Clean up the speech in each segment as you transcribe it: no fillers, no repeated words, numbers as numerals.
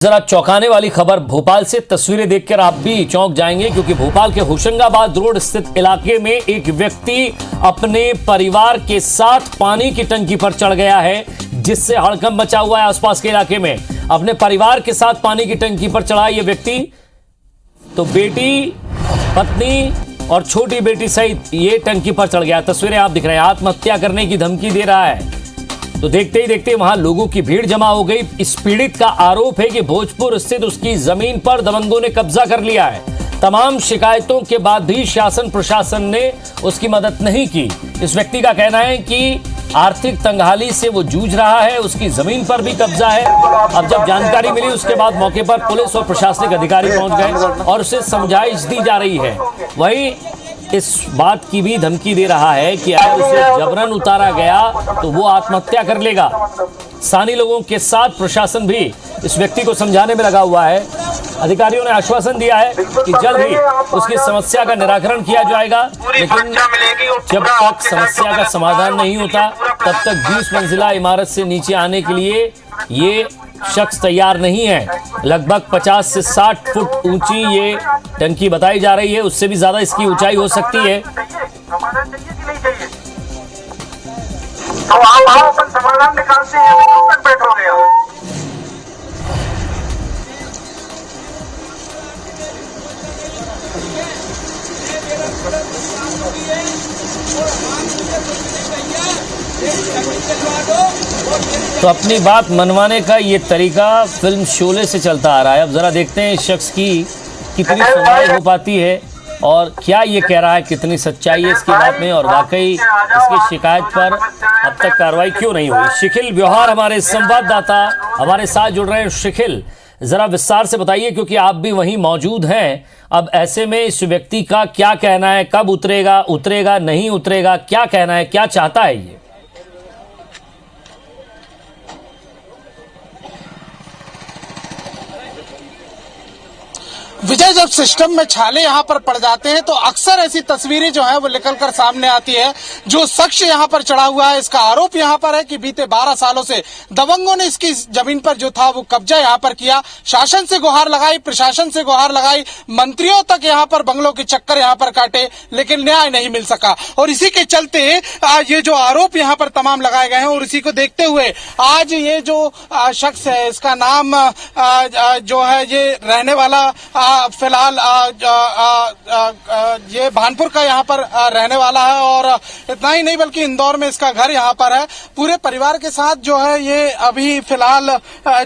जरा चौंकाने वाली खबर भोपाल से। तस्वीरें देखकर आप भी चौंक जाएंगे, क्योंकि भोपाल के होशंगाबाद रोड स्थित इलाके में एक व्यक्ति अपने परिवार के साथ पानी की टंकी पर चढ़ गया है, जिससे हड़कंप मचा हुआ है आसपास के इलाके में। अपने परिवार के साथ पानी की टंकी पर चढ़ा यह व्यक्ति, तो बेटी, पत्नी और छोटी बेटी सहित ये टंकी पर चढ़ गया। तस्वीरें आप दिख रहे हैं, आत्महत्या करने की धमकी दे रहा है। तो देखते ही देखते वहां लोगों की भीड़ जमा हो गई। इस पीड़ित का आरोप है कि भोजपुर स्थित उसकी जमीन पर दबंगों ने कब्जा कर लिया है। तमाम शिकायतों के बाद भी शासन प्रशासन ने उसकी मदद नहीं की। इस व्यक्ति का कहना है कि आर्थिक तंगहाली से वो जूझ रहा है, उसकी जमीन पर भी कब्जा है। अब जब जानकारी मिली उसके बाद मौके पर पुलिस और प्रशासनिक अधिकारी पहुंच गए और उसे समझाइश दी जा रही है। वहीं इस बात की भी धमकी दे रहा है कि अगर उसे जबरन उतारा गया तो वो आत्महत्या कर लेगा। स्थानीय लोगों के साथ प्रशासन भी इस व्यक्ति को समझाने में लगा हुआ है। अधिकारियों ने आश्वासन दिया है कि जल्द ही उसकी समस्या का निराकरण किया जाएगा, लेकिन जब तक समस्या का समाधान नहीं होता तब तक 20 मंजिला इमारत से नीचे आने के लिए ये शख्स तैयार नहीं है। लगभग 50 से 60 फुट ऊंची ये टंकी बताई जा रही है, उससे भी ज्यादा इसकी ऊंचाई हो सकती है। तो आप अपन समाधान निकालते हैं, कब तक बैठोगे आप? तो अपनी बात मनवाने का ये तरीका फिल्म शोले से चलता आ रहा है। अब जरा देखते हैं इस शख्स की कितनी सुनवाई हो पाती है और क्या ये कह रहा है, कितनी सच्चाई है इसकी बात में, और वाकई इसकी शिकायत पर अब तक कार्रवाई क्यों नहीं हुई। शिखिल व्यवहार हमारे संवाददाता हमारे साथ जुड़ रहे हैं। शिखिल, जरा विस्तार से बताइए, क्योंकि आप भी वहीं मौजूद हैं। अब ऐसे में इस व्यक्ति का क्या कहना है, कब उतरेगा नहीं उतरेगा, क्या कहना है, क्या चाहता है ये? विजय, जब सिस्टम में छाले यहाँ पर पड़ जाते हैं तो अक्सर ऐसी तस्वीरें जो है वो निकल कर सामने आती है। जो शख्स यहाँ पर चढ़ा हुआ है, इसका आरोप यहाँ पर है कि बीते 12 सालों से दबंगों ने इसकी जमीन पर जो था वो कब्जा यहाँ पर किया। शासन से गुहार लगाई, प्रशासन से गुहार लगाई, मंत्रियों तक यहाँ पर बंगलों के चक्कर यहाँ पर काटे, लेकिन न्याय नहीं मिल सका। और इसी के चलते ये जो आरोप यहाँ पर तमाम लगाए गए हैं, और इसी को देखते हुए आज ये जो शख्स है, इसका नाम जो है ये रहने वाला फिलहाल ये भानपुर का यहाँ पर रहने वाला है, और इतना ही नहीं बल्कि इंदौर में इसका घर यहाँ पर है। पूरे परिवार के साथ जो है ये अभी फिलहाल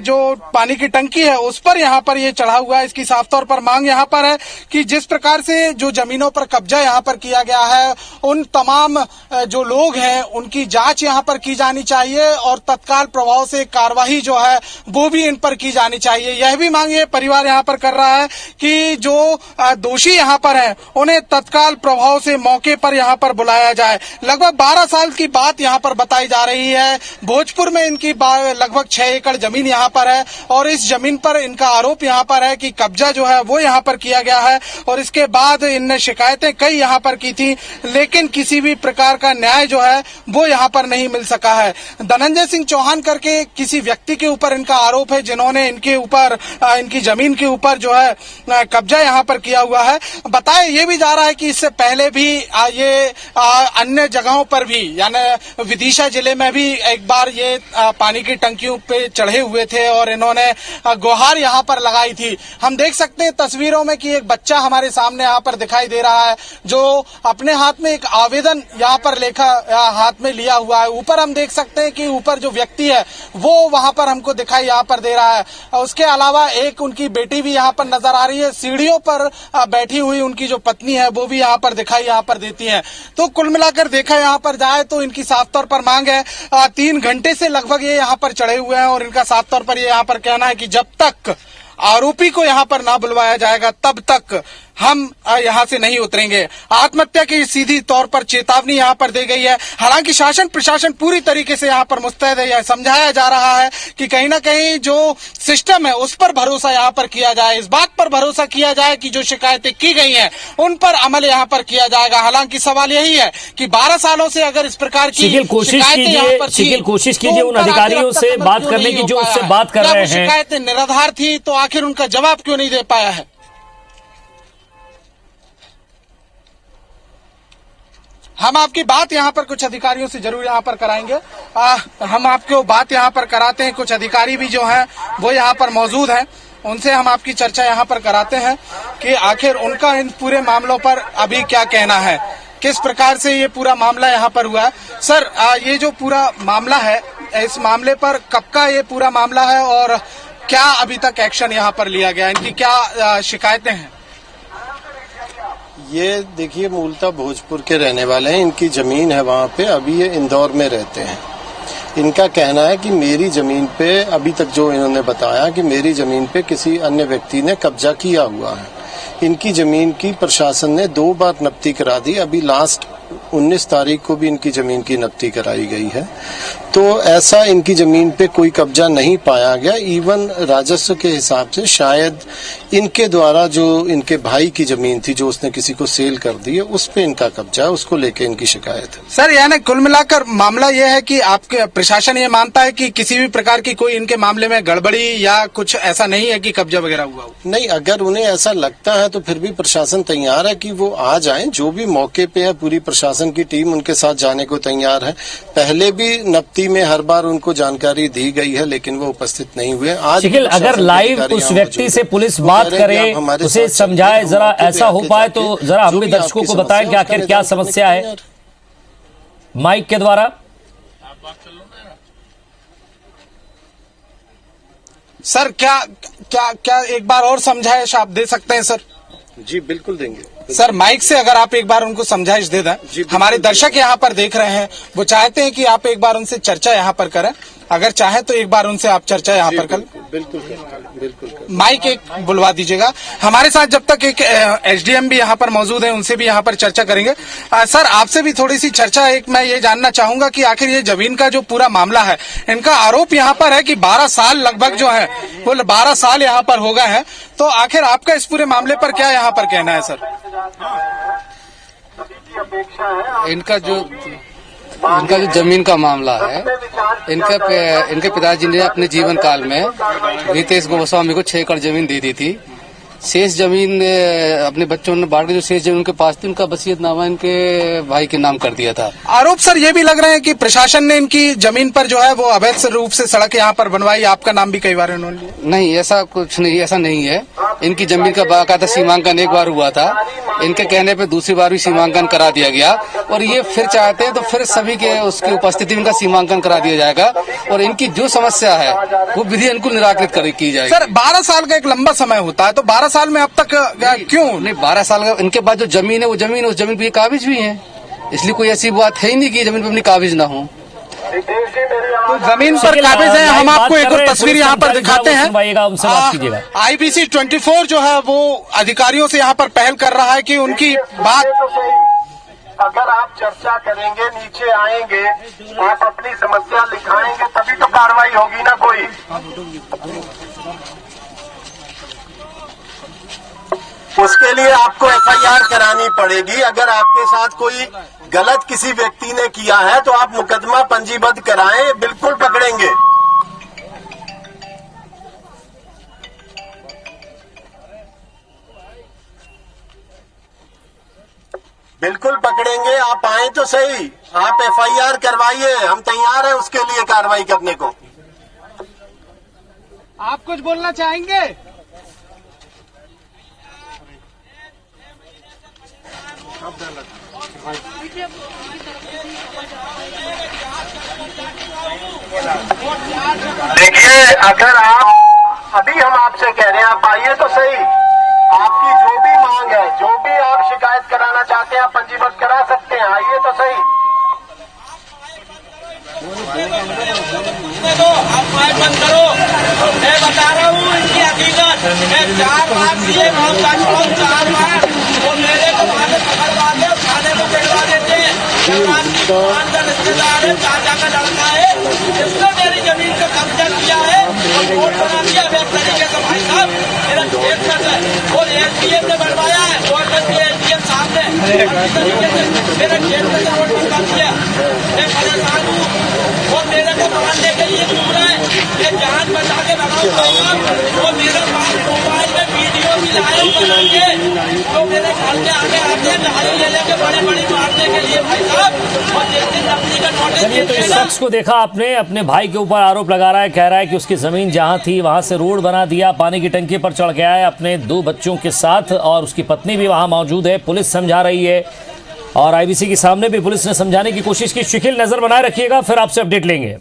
जो पानी की टंकी है उस पर यहाँ पर ये चढ़ा हुआ है। इसकी साफ तौर पर मांग यहाँ पर है कि जिस प्रकार से जो जमीनों पर कब्जा यहाँ पर किया गया है, उन तमाम जो लोग हैं उनकी जांच यहाँ पर की जानी चाहिए और तत्काल प्रभाव से कार्यवाही जो है वो भी इन पर की जानी चाहिए। यह भी मांग ये परिवार यहाँ पर कर रहा है कि जो दोषी यहाँ पर हैं उन्हें तत्काल प्रभाव से मौके पर यहाँ पर बुलाया जाए। लगभग 12 साल की बात यहाँ पर बताई जा रही है। भोजपुर में इनकी लगभग 6 एकड़ जमीन यहाँ पर है, और इस जमीन पर इनका आरोप यहाँ पर है कि कब्जा जो है वो यहाँ पर किया गया है। और इसके बाद इनने शिकायतें कई यहाँ पर की थी, लेकिन किसी भी प्रकार का न्याय जो है वो यहाँ पर नहीं मिल सका है। धनंजय सिंह चौहान करके किसी व्यक्ति के ऊपर इनका आरोप है, जिन्होंने इनके ऊपर इनकी जमीन के ऊपर जो है कब्जा यहाँ पर किया हुआ है। बताया ये भी जा रहा है कि इससे पहले भी ये अन्य जगहों पर भी, यानी विदिशा जिले में भी एक बार ये पानी की टंकियों पे चढ़े हुए थे और इन्होंने गुहार यहाँ पर लगाई थी। हम देख सकते हैं तस्वीरों में कि एक बच्चा हमारे सामने यहाँ पर दिखाई दे रहा है, जो अपने हाथ में एक आवेदन यहाँ पर हाथ में लिया हुआ है। ऊपर हम देख सकते हैं कि ऊपर जो व्यक्ति है वो वहां पर हमको दिखाई यहाँ पर दे रहा है। उसके अलावा एक उनकी बेटी भी यहाँ पर नजर आ रही है। सीढ़ियों पर बैठी हुई उनकी जो पत्नी है वो भी यहाँ पर दिखाई यहाँ पर देती है। तो कुल मिलाकर देखा यहाँ पर जाए तो इनकी साफ तौर पर मांग है। 3 घंटे से लगभग ये यहाँ पर चढ़े हुए हैं, और इनका साफ तौर पर ये यहाँ पर कहना है कि जब तक आरोपी को यहाँ पर ना बुलवाया जाएगा तब तक हम यहाँ से नहीं उतरेंगे। आत्महत्या की सीधी तौर पर चेतावनी यहाँ पर दी गई है। हालांकि शासन प्रशासन पूरी तरीके से यहाँ पर मुस्तैद है। यह समझाया जा रहा है कि कहीं ना कहीं जो सिस्टम है उस पर भरोसा यहाँ पर किया जाए, इस बात पर भरोसा किया जाए कि जो शिकायतें की गई हैं उन पर अमल यहाँ पर किया जाएगा। हालांकि सवाल यही है कि 12 सालों से अगर इस प्रकार की कोशिश कीजिए उन अधिकारियों से बात करने की जो उससे बात कर रहे हैं। शिकायतें निराधार थी तो आखिर उनका जवाब क्यों नहीं दे पाया है? हम आपकी बात यहाँ पर कुछ अधिकारियों से जरूर यहाँ पर कराएंगे। हम आपको बात यहाँ पर कराते हैं। कुछ अधिकारी भी जो हैं वो यहाँ पर मौजूद हैं, उनसे हम आपकी चर्चा यहाँ पर कराते हैं कि आखिर उनका इन पूरे मामलों पर अभी क्या कहना है, किस प्रकार से ये पूरा मामला यहाँ पर हुआ है। सर, ये जो पूरा मामला है, इस मामले पर कब का ये पूरा मामला है और क्या अभी तक एक्शन यहाँ पर लिया गया, इनकी क्या शिकायतें हैं? ये देखिए, मूलतः भोजपुर के रहने वाले हैं, इनकी जमीन है वहाँ पे, अभी ये इंदौर में रहते हैं। इनका कहना है कि मेरी जमीन पे, अभी तक जो इन्होंने बताया कि मेरी जमीन पे किसी अन्य व्यक्ति ने कब्जा किया हुआ है। इनकी जमीन की प्रशासन ने 2 बार नफ्ती करा दी। अभी लास्ट 19 तारीख को भी इनकी जमीन की नफ्ती कराई गई है। तो ऐसा इनकी जमीन पे कोई कब्जा नहीं पाया गया। इवन राजस्व के हिसाब से शायद इनके द्वारा जो इनके भाई की जमीन थी जो उसने किसी को सेल कर दी है, उस पे इनका कब्जा है, उसको लेके इनकी शिकायत है। सर, यानी कुल मिलाकर मामला यह है कि आपके प्रशासन ये मानता है कि किसी भी प्रकार की कोई इनके मामले में गड़बड़ी या कुछ ऐसा नहीं है कि कब्जा वगैरह हुआ हो? नहीं, अगर उन्हें ऐसा लगता है तो फिर भी प्रशासन तैयार है कि वो आ जाएं। जो भी मौके पे है, पूरी प्रशासन की टीम उनके साथ जाने को तैयार है। पहले भी नफ्ती में हर बार उनको जानकारी दी गई है, लेकिन वो उपस्थित नहीं हुए। आज अगर लाइव उस व्यक्ति से पुलिस बात करे, उसे समझाए, जरा ऐसा हो पाए तो जरा हम भी दर्शकों को बताएं कि आखिर क्या समस्या है माइक के द्वारा। सर, क्या एक बार और समझाइश आप दे सकते हैं? सर जी बिल्कुल देंगे। सर, माइक से अगर आप एक बार उनको समझाइश दे दें। हमारे दर्शक यहाँ पर देख रहे हैं, वो चाहते हैं कि आप एक बार उनसे चर्चा यहाँ पर करें। अगर चाहे तो एक बार उनसे आप चर्चा यहाँ पर करें। बिल्कुल। माइक एक बुलवा दीजिएगा। हमारे साथ जब तक एक एसडीएम भी यहाँ पर मौजूद है, उनसे भी यहाँ पर चर्चा करेंगे। सर, आपसे भी थोड़ी सी चर्चा, एक मैं ये जानना चाहूंगा कि आखिर ये जमीन का जो पूरा मामला है, इनका आरोप यहाँ पर है कि 12 साल लगभग जो है वो 12 साल यहाँ पर हो गए हैं। तो आखिर आपका इस पूरे मामले पर क्या यहाँ पर कहना है? सर, इनका जो जमीन का मामला है, इनके पिताजी ने अपने जीवन काल में रितेश गोस्वामी को 6 एकड़ जमीन दे दी थी। शेष जमीन अपने बच्चों ने बांट के, जो शेष जमीन उनके पास थी, उनका वसीयतनामा इनके भाई के नाम कर दिया था। आरोप सर ये भी लग रहे हैं कि प्रशासन ने इनकी जमीन पर जो है वो अवैध रूप से सड़क यहाँ पर बनवाई। आपका नाम भी कई बार उन्होंने लिया। नहीं, ऐसा कुछ नहीं, ऐसा नहीं है। इनकी जमीन का बाकायदा सीमांकन एक बार हुआ था। इनके कहने पे दूसरी बार भी सीमांकन करा दिया गया और ये फिर चाहते हैं तो फिर सभी के उसकी उपस्थिति में इनका सीमांकन करा दिया जाएगा और इनकी जो समस्या है वो विधि अनुकूल निराकृत की जाएगी। सर, 12 साल का एक लंबा समय होता है, तो 12 साल में अब तक क्यों नहीं? 12 साल का इनके पास जो जमीन है, वो जमीन, उस जमीन पे काबिज भी है, इसलिए कोई ऐसी बात है ही नहीं कि जमीन पे अपनी काबिज ना हो। तो जमीन पर काबिज है। हम आपको एक और तस्वीर यहाँ पर दिखाते हैं। IBC 24 जो है वो अधिकारियों से यहाँ पर पहल कर रहा है कि उनकी बात, अगर आप चर्चा करेंगे, नीचे आएंगे, आप अपनी समस्या लिखाएंगे, तभी तो कार्रवाई होगी ना कोई। उसके लिए आपको FIR करानी पड़ेगी। अगर आपके साथ कोई गलत किसी व्यक्ति ने किया है तो आप मुकदमा पंजीबद्ध कराएं, बिल्कुल पकड़ेंगे। बिल्कुल पकड़ेंगे, आप आए तो सही, आप FIR करवाइए, हम तैयार हैं उसके लिए कार्रवाई करने को। आप कुछ बोलना चाहेंगे? देखिए, अगर आप, अभी हम आपसे कह रहे हैं, आप आइए तो सही। आपकी जो भी मांग है, जो भी आप शिकायत कराना चाहते हैं, आप पंजीबद्ध करा सकते हैं, आइए तो सही। आप माइक बंद करो, मैं बता रहा हूँ इनकी हकीकत। मैं 4 बार दिए, 4 बार भगवान का रिश्तेदार है, चाचा का लड़का है, जिसने मेरी जमीन का कब्जा किया है और वोट बना दिया बेहतर तरीके से। भाई साहब मेरा खेत तक है और एसडीएम ने बनवाया है, और एसडीएम साहब ने तरीके से मेरे खेत में रोड बना दिया। मैं परेशान हूँ और मेरे को मारने के लिए घूम रहा है। ये जान बचा के लगाऊंगा और मेरे पास मोबाइल में वीडियो भी लाए बनाएंगे तो मेरे घर के आगे आते हैं गाड़ी ले लेके बड़ी बड़ी मारने के लिए। भाई साहब और जिस दिन नकली का नोटिस चलिए, तो इस शख्स को देखा आपने, अपने भाई के ऊपर आरोप लगा रहा है, कह रहा है कि उसकी जमीन जहां थी वहां से रोड बना दिया, पानी की टंकी पर चढ़ गया है अपने 2 बच्चों के साथ, और उसकी पत्नी भी वहां मौजूद है। पुलिस समझा रही है और आईबीसी के सामने भी पुलिस ने समझाने की कोशिश की। शिकिल नजर बनाए रखिएगा, फिर आपसे अपडेट लेंगे।